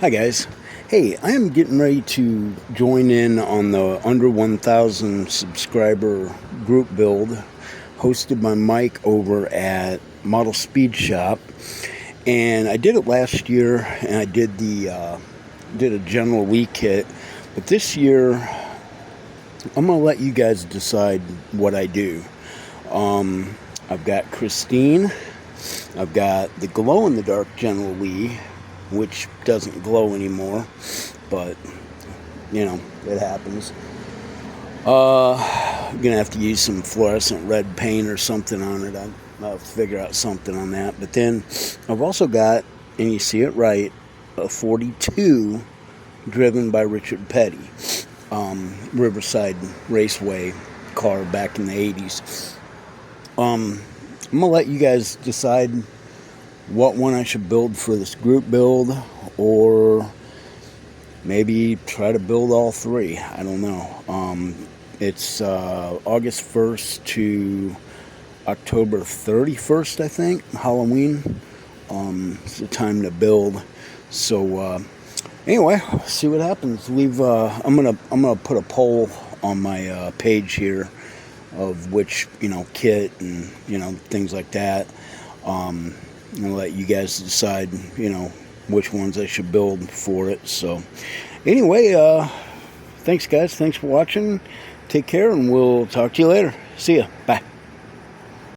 Hi guys. Hey, I am getting ready to join in on the under 1,000 subscriber group build hosted by Mike over at Model Speed Shop. And I did it last year, and I did a General Lee kit. But this year, I'm gonna let you guys decide what I do. I've got Christine. I've got the glow in the dark General Lee, which doesn't glow anymore, but it happens. I'm gonna have to use some fluorescent red paint or something on it. I'll figure out something on that. But then I've also got, and you see it right, a 42 driven by Richard Petty, Riverside Raceway car back in the 80s. I'm gonna let you guys decide what one I should build for this group build, or maybe try to build all three. I don't know. It's August 1st to October 31st, I think, Halloween. It's the time to build. So anyway, see what happens. I'm gonna put a poll on my page here of which kit and things like that. And let you guys decide, which ones I should build for it. So, anyway, thanks, guys. Thanks for watching. Take care, and we'll talk to you later. See ya. Bye.